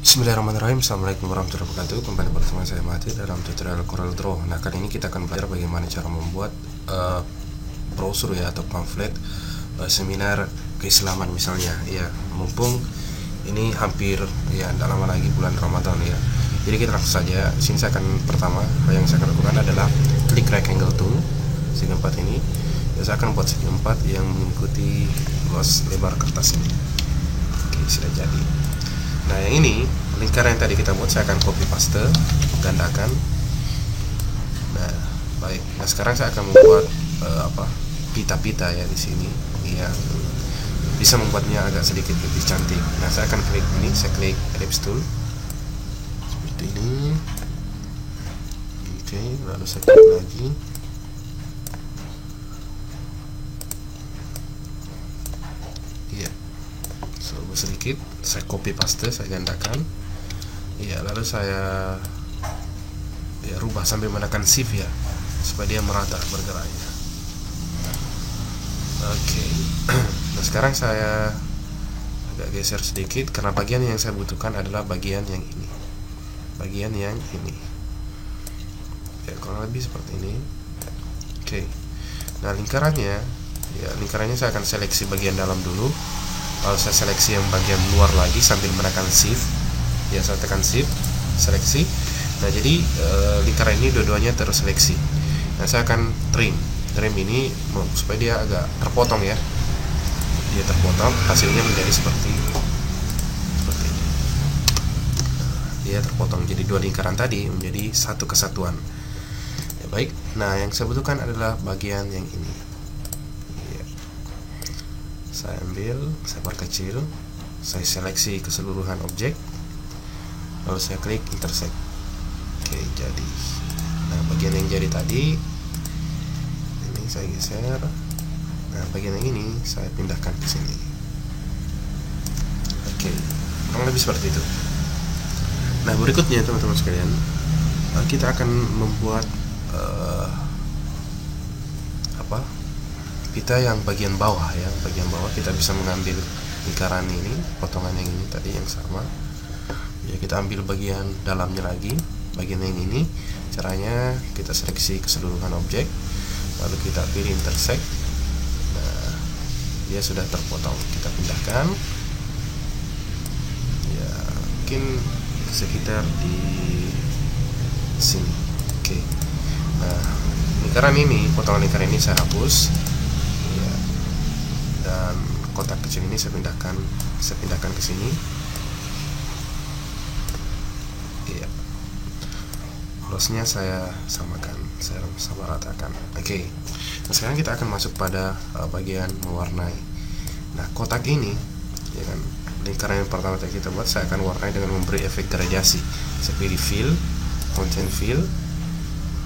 Bismillahirrahmanirrahim. Assalamualaikum warahmatullahi wabarakatuh. Kembali bersama saya Mati dalam tutorial Corel Draw. Nah, kali ini kita akan belajar bagaimana cara membuat brosur ya, atau pamflet seminar keislaman misalnya ya. Mumpung ini hampir ya tidak lama lagi bulan Ramadan ya. Jadi kita langsung saja. Di sini saya akan pertama yang saya akan lakukan adalah klik rectangle tool segi 4 ini. Ya, saya akan buat segi 4 yang mengikuti luas lebar kertas ini. Oke, sudah jadi. Nah, yang ini lingkaran yang tadi kita buat saya akan copy paste, gandakan. Nah, baik. Nah, sekarang saya akan membuat pita-pita ya di sini. Ya, bisa membuatnya agak sedikit lebih cantik. Nah, saya akan klik ini, saya klik ellipse tool seperti ini. Oke, lalu saya klik lagi. Iya. Sedikit saya copy paste, saya gandakan ya, lalu saya rubah sambil menekan shift ya, supaya dia merata bergeraknya. Oke. Nah, sekarang saya agak geser sedikit karena bagian yang saya butuhkan adalah bagian yang ini, ya, kurang lebih seperti ini. Oke. Nah, lingkarannya saya akan seleksi bagian dalam dulu. Lalu saya seleksi yang bagian luar lagi sambil menekan shift ya, saya tekan shift, seleksi. Nah, jadi lingkaran ini dua-duanya terseleksi. Nah, saya akan trim ini supaya dia agak terpotong ya, dia terpotong, hasilnya menjadi seperti ini. Dia terpotong, jadi dua lingkaran tadi menjadi satu kesatuan ya. Baik. Nah, yang saya butuhkan adalah bagian yang ini. Saya ambil, saya perkecil, saya seleksi keseluruhan objek, lalu saya klik intersect. Oke, jadi. Nah, bagian yang jadi tadi ini saya geser. Nah, bagian yang ini saya pindahkan ke sini. Oke, kurang lebih seperti itu. Nah, berikutnya teman-teman sekalian, kita akan membuat pita yang bagian bawah ya. Bagian bawah kita bisa mengambil lingkaran ini, potongan yang ini tadi yang sama ya, kita ambil bagian dalamnya lagi, bagian yang ini. Caranya kita seleksi keseluruhan objek, lalu kita pilih intersect. Nah, dia sudah terpotong, kita pindahkan ya, mungkin sekitar di sini. Oke. Nah, potongan lingkaran ini saya hapus. Dan kotak kecil ini saya pindahkan ke sini. Iya. Lossnya saya samakan, saya sama ratakan. Oke. Nah, sekarang kita akan masuk pada bagian mewarnai. Nah, kotak ini ya kan, lingkaran yang pertama tadi kita buat, saya akan warnai dengan memberi efek gradasi. Saya pilih fill, content fill.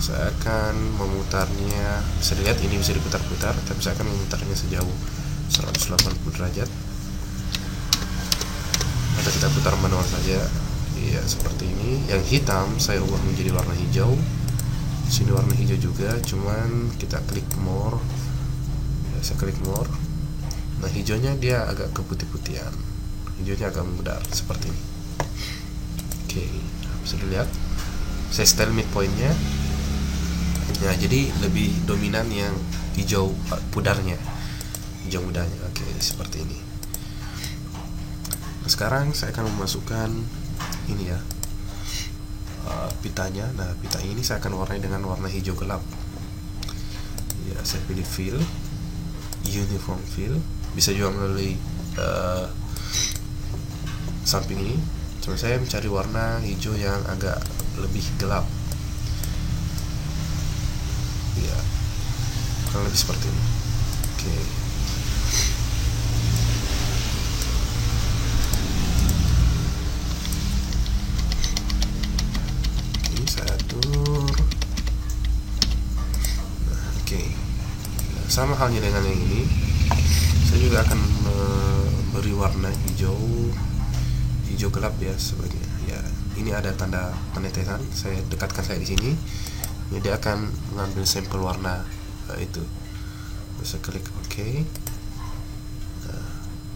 Saya akan memutarnya, bisa dilihat ini bisa diputar-putar, tapi saya akan memutarnya sejauh 180 derajat, atau kita putar manual saja ya, seperti ini. Yang hitam saya ubah menjadi warna hijau. Sini warna hijau juga, cuman kita klik more ya, saya klik more. Nah, hijaunya dia agak keputih-putihan, hijaunya agak memudar seperti ini. Oke, bisa dilihat saya style midpointnya ya, jadi lebih dominan yang hijau pudarnya, hijau mudanya. Oke, seperti ini. Nah, sekarang saya akan memasukkan ini ya, pitanya. Nah, pita ini saya akan warnai dengan warna hijau gelap ya. Saya pilih fill, uniform fill, bisa juga melalui samping ini, cuma saya mencari warna hijau yang agak lebih gelap ya, kurang lebih seperti ini. Oke. Saya atur. Nah, oke. Nah, sama halnya dengan yang ini, saya juga akan memberi warna hijau gelap ya sebagai ya. Ini ada tanda penetesan, saya dekatkan saya di sini. Jadi dia akan mengambil sampel warna itu. Saya klik OK. Nah,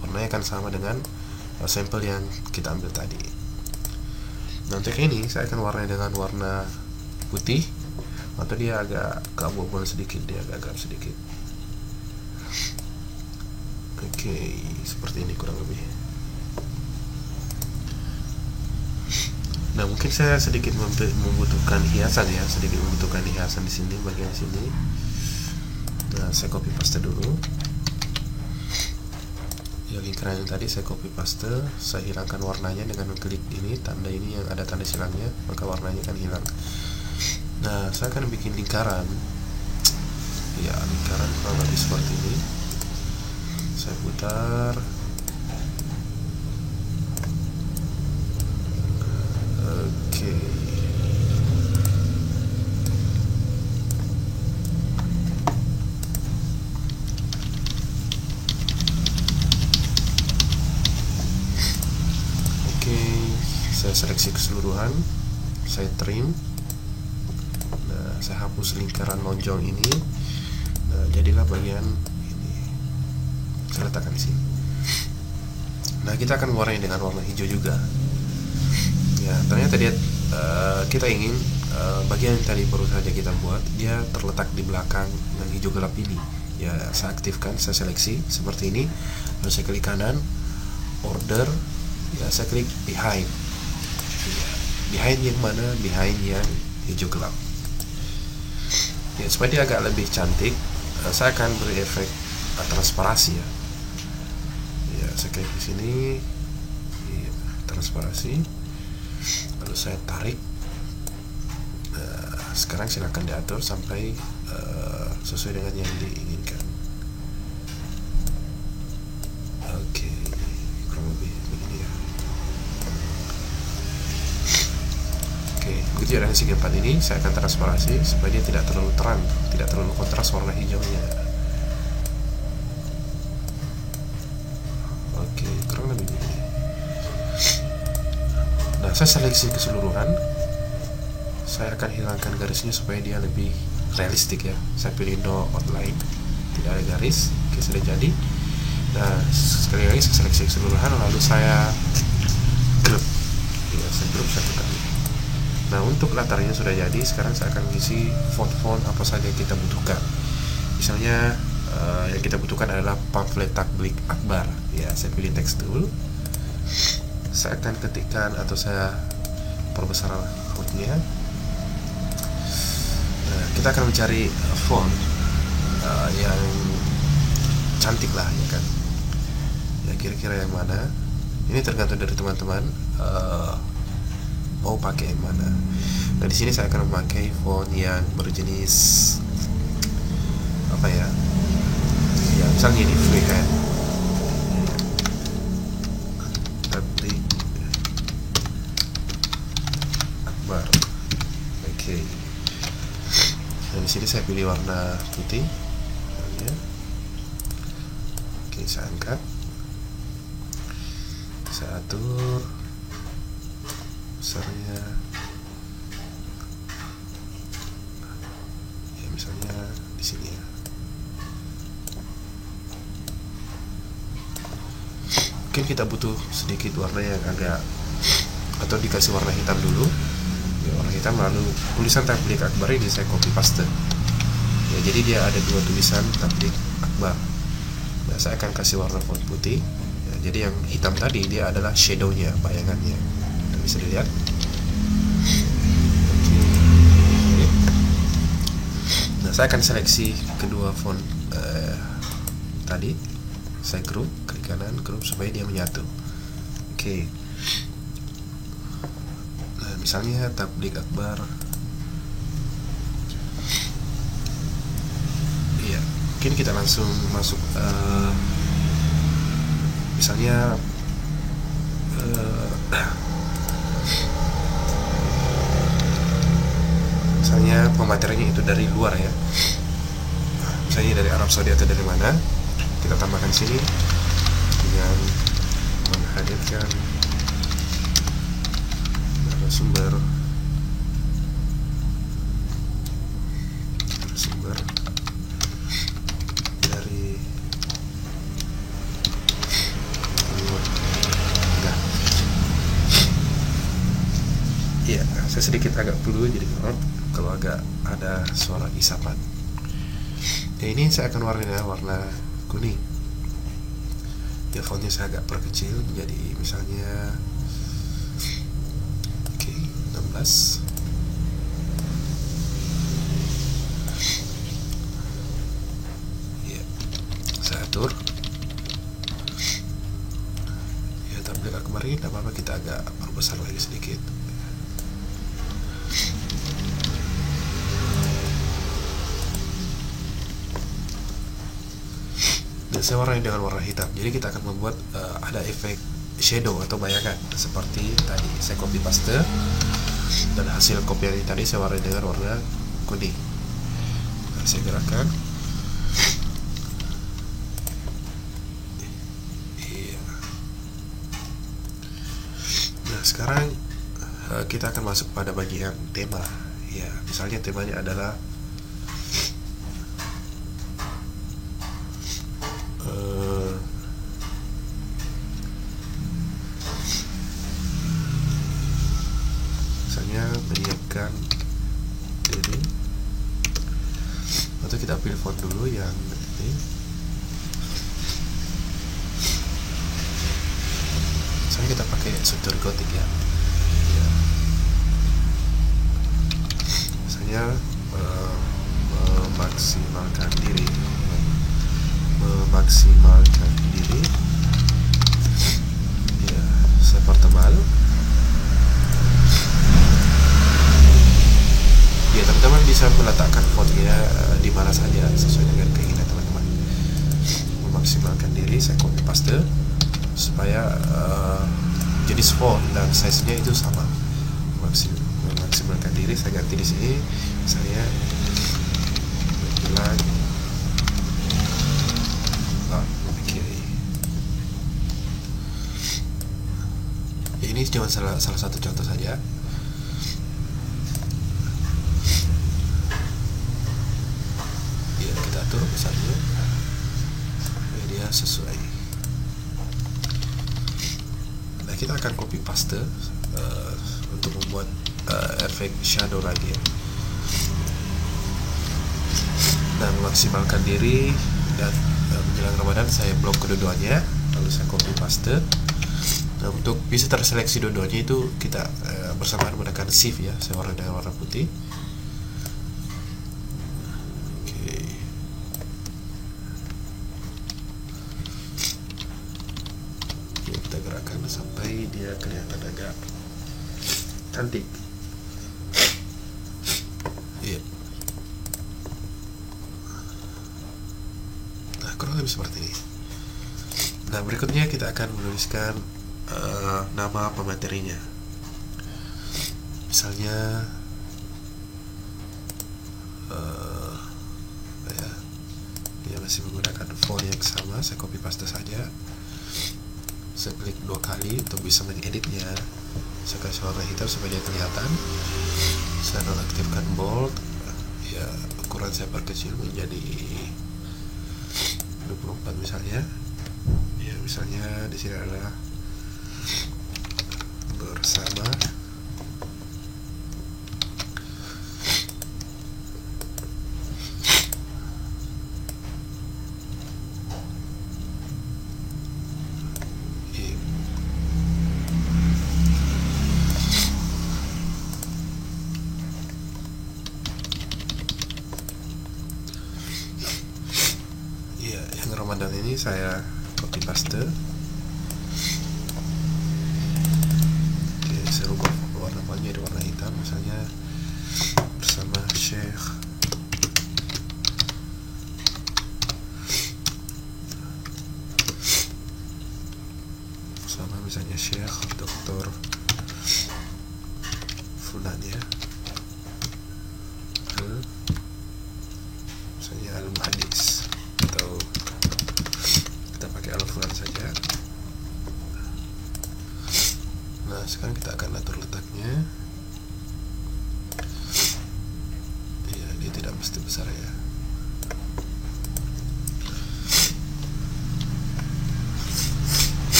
warnanya akan sama dengan sampel yang kita ambil tadi. Nah, untuk ini saya akan warnai dengan warna putih, atau dia agak keabu-abuan sedikit, dia agak gelap sedikit. Oke, seperti ini kurang lebih. Nah, mungkin saya sedikit membutuhkan hiasan ya, di sini, bagian sini. Nah, saya copy paste dulu. Ya, lingkaran yang tadi saya copy paste, saya hilangkan warnanya dengan klik ini, tanda ini yang ada tanda silangnya, maka warnanya kan hilang. Nah, saya akan bikin lingkaran. Ya, lingkaran kurang lebih seperti ini. Saya putar. Oke. Saya seleksi keseluruhan, saya trim. Nah, saya hapus lingkaran lonjong ini. Nah, jadilah bagian ini. Saya letakkan di sini. Nah, kita akan mewarnai dengan warna hijau juga. Ya, ternyata kita ingin bagian yang tadi baru saja kita buat, dia terletak di belakang yang hijau gelap ini. Ya, saya aktifkan, saya seleksi seperti ini. Lalu saya klik kanan, order. Ya, saya klik behind. Ya, behind yang mana? Behind yang hijau gelap. Ya, supaya dia agak lebih cantik, saya akan beri efek transparasi ya. Ya, saya klik di sini, ya, transparasi. Lalu saya tarik. Sekarang silakan diatur sampai sesuai dengan yang diinginkan. Oke, kurang lebih begini ya. Oke, begitu ya. Dari segi 4 ini saya akan transparasi supaya dia tidak terlalu terang, tidak terlalu kontras warna hijaunya. Oke, kurang lebih begini. Nah, saya seleksi keseluruhan. Saya akan hilangkan garisnya supaya dia lebih realistik ya. Saya pilih no outline, tidak ada garis. Oke, sudah jadi. Nah, sekali lagi saya seleksi keseluruhan, lalu saya group. Ya, saya group satu kali. Nah, untuk latarnya sudah jadi. Sekarang saya akan mengisi font-font apa saja yang kita butuhkan. Misalnya yang kita butuhkan adalah pamflet Tabligh Akbar. Ya, saya pilih text tool. Saya akan ketikkan atau saya perbesar fontnya. Nah, kita akan mencari font yang cantik lah, ya kan? Ya, kira-kira yang mana? Ini tergantung dari teman-teman. Mau pakai yang mana. Nah, di sini saya akan memakai font yang berjenis apa ya? Ya, misalnya ini free kan. Tabligh Akbar. Oke. Nah, di sini saya pilih warna putih. Ya. Oke, saya angkat. Saya atur besarnya, ya misalnya di sini ya. Mungkin kita butuh sedikit warna yang agak, atau dikasih warna hitam dulu. Ya, warna hitam, lalu tulisan Tabligh Akbar ini saya copy paste. Ya, jadi dia ada dua tulisan Tabligh Akbar. Nah, saya akan kasih warna font putih. Ya, jadi yang hitam tadi dia adalah shadownya, bayangannya. Bisa dilihat. Oke. Nah, saya akan seleksi kedua font tadi. Saya group, klik kanan, group supaya dia menyatu. Oke. Nah, misalnya Tabligh Akbar. Iya, mungkin kita langsung masuk. Misalnya misalnya pematerinya itu dari luar ya, misalnya dari Arab Saudi atau dari mana, kita tambahkan sini dengan menghadirkan narasumber dari luar. Enggak. Iya, saya sedikit agak dulu jadi kalau agak ada suara isapan. Ya, ini saya akan warnanya warna kuning. Ya, fontnya saya agak perkecil, jadi misalnya 16. Ya, saya atur. Ya, tablet kemarin tidak apa-apa, kita agak perbesar lagi sedikit. Dan saya warnai dengan warna hitam. Jadi kita akan membuat ada efek shadow atau bayangan seperti tadi. Saya copy paste dan hasil kopian ini tadi saya warnai dengan warna kuning. Nah, saya gerakkan. Iya. Nah, sekarang kita akan masuk pada bagian tema. Ya, misalnya temanya adalah misalnya menyiapkan diri, atau kita pilih font dulu yang ini. Misalnya kita pakai struktur gotik ya. Misalnya memaksimalkan diri, ya, saya pertebal. Ya, teman-teman bisa meletakkan fontnya di mana saja sesuai dengan keinginan teman-teman. Memaksimalkan diri, saya copy paste supaya jenis font dan size-nya itu sama. Memaksimalkan diri, saya ganti di sini, saya bilang ini cuma salah satu contoh saja. Ya, kita atur misalnya dia sesuai. Nah, kita akan copy paste untuk membuat efek shadow lagi ya. Nah, memaksimalkan diri dan menjelang Ramadan saya blok kedua-duanya, lalu saya copy paste. Nah, untuk bisa terseleksi dua-duanya itu kita bersamaan menggunakan shift ya. Saya warna dengan warna putih. Oke. Oke, kita gerakkan sampai dia kelihatan agak cantik. Iya. Nah, kurang lebih seperti ini. Nah, berikutnya kita akan menuliskan nama pematerinya. Misalnya ya, dia masih menggunakan font yang sama, saya copy paste saja. Saya klik 2 kali untuk bisa mengeditnya. Saya kasih warna hitam supaya dia kelihatan. Saya nonaktifkan bold. Ya, ukuran saya perkecil menjadi 24 misalnya. Ya, misalnya di sini adalah bersama. Ya, yang Ramadan ini saya copy paste. Oke, saya rubah warna fontnya di warna hitam, misalnya bersama Syekh misalnya Syekh Dr. Fulan ya, misalnya Al-Muhaddis, atau kita pakai Al-Fulan saja. Nah, sekarang kita akan atur letaknya. Ya, dia tidak mesti besar ya.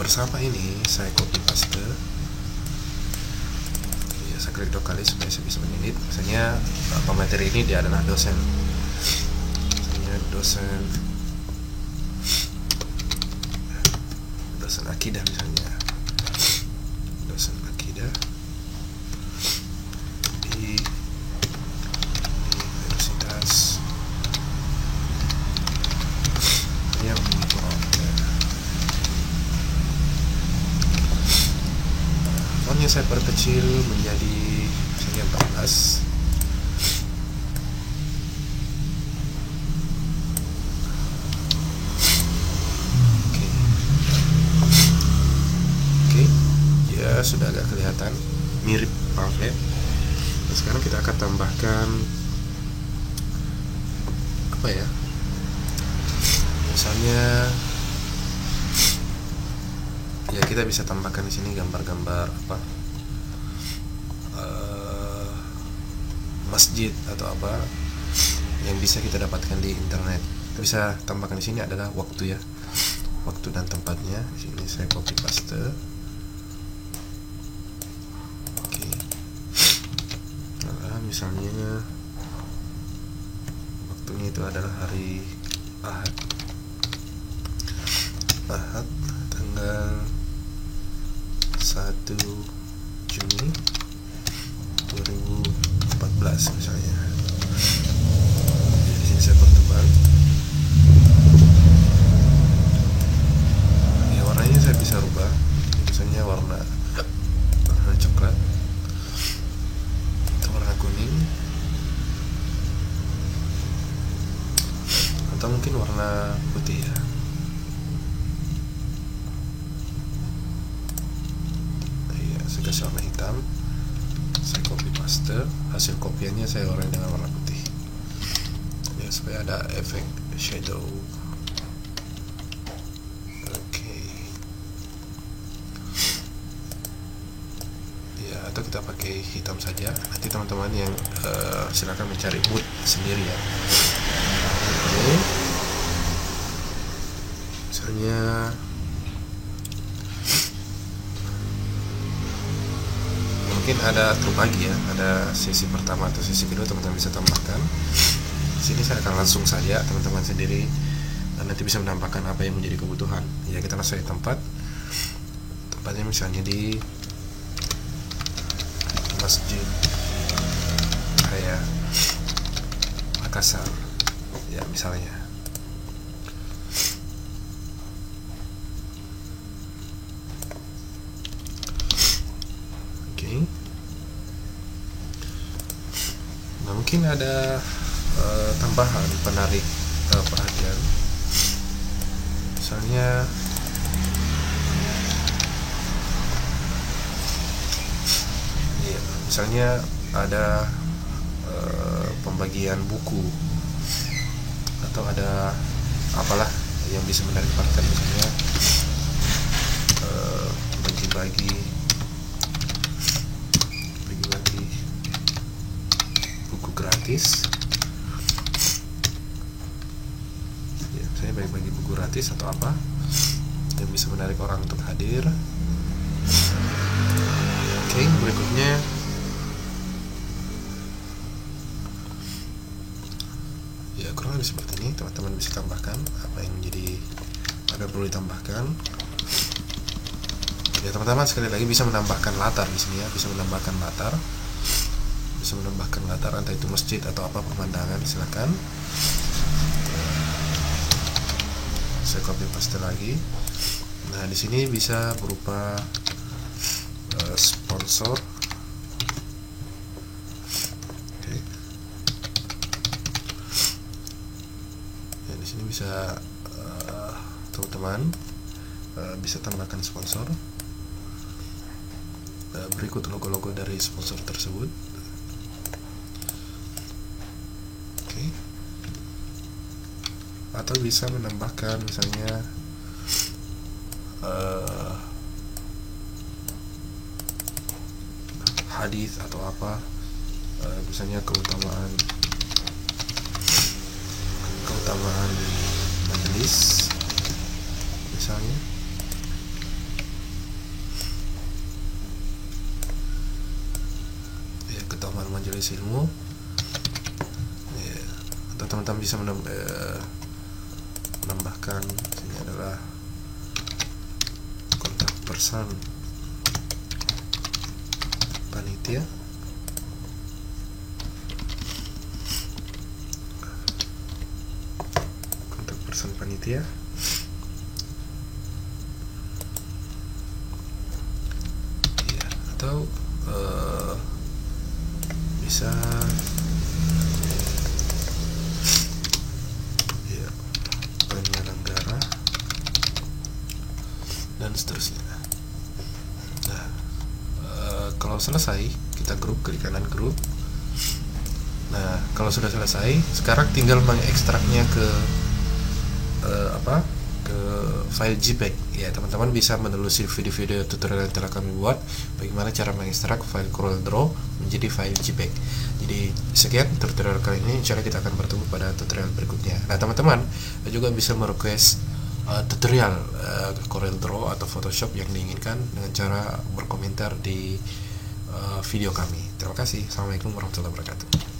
bersama ini saya copy paste. Ya, saya klik 2 kali supaya saya bisa mengedit. Misalnya pemateri ini dia adalah dosen, misalnya dosen akidah, misalnya dosen akidah di universitas yang fontnya saya perkecil menjadi misalnya 14. Oke, ya sudah agak kelihatan mirip pamflet. Nah, sekarang kita akan tambahkan apa ya, misalnya ya kita bisa tambahkan di sini gambar-gambar apa, masjid atau apa yang bisa kita dapatkan di internet. Bisa tambahkan di sini adalah waktu ya, waktu dan tempatnya. Di sini saya copy paste. Oke. Nah, misalnya waktunya itu adalah hari Ahad tanggal 1 Juni 2014 misalnya. Jadi di sini saya pertebal. Ya, warnanya saya bisa rubah. Misalnya warna coklat atau warna kuning atau mungkin warna putih ya. Saya kasih warna hitam, saya copy paste, hasil kopiannya saya warnai dengan warna putih ya, supaya ada efek shadow. Oke. Ya, atau kita pakai hitam saja. Nanti teman-teman yang silakan mencari mood sendiri ya. Oke. Misalnya mungkin ada terbagi ya, ada sesi pertama atau sesi kedua, teman-teman bisa tambahkan. Di sini saya akan langsung saja teman-teman sendiri dan nanti bisa menambahkan apa yang menjadi kebutuhan. Ya, kita langsung di tempatnya misalnya di Masjid Raya Makassar ya misalnya. Nah, mungkin ada tambahan penarik perhatian. Misalnya ya, misalnya ada pembagian buku atau ada apalah yang bisa menarik perhatian, misalnya bagi-bagi buku gratis ya, saya bagi-bagi buku gratis atau apa yang bisa menarik orang untuk hadir. Oke, berikutnya ya kurang lebih seperti ini. Teman-teman bisa tambahkan apa yang menjadi ada perlu ditambahkan. Ya, teman-teman sekali lagi bisa menambahkan latar di sini ya, bisa menambahkan latar entah itu masjid atau apa pemandangan, silakan. Saya copy paste lagi. Nah, di sini bisa berupa sponsor. Oke. Ya, di sini bisa teman-teman bisa tambahkan sponsor. Berikut logo-logo dari sponsor tersebut. Oke. Atau bisa menambahkan misalnya hadis atau apa, misalnya keutamaan majelis misalnya. dari sini ya, atau teman-teman bisa menambahkan ini adalah kontak person panitia. Kontak person panitia. Ya, atau bisa ya, penyelenggara dan seterusnya. Nah, kalau selesai kita klik kanan grup. Nah, kalau sudah selesai, sekarang tinggal mengekstraknya ke ke file JPEG. Ya, teman-teman bisa menelusuri video-video tutorial yang telah kami buat bagaimana cara mengekstrak file CorelDRAW menjadi file JPEG. Jadi sekian tutorial kali ini, insya Allah kita akan bertemu pada tutorial berikutnya. Nah, teman-teman juga bisa merequest tutorial CorelDRAW atau Photoshop yang diinginkan dengan cara berkomentar di video kami. Terima kasih. Assalamualaikum warahmatullahi wabarakatuh.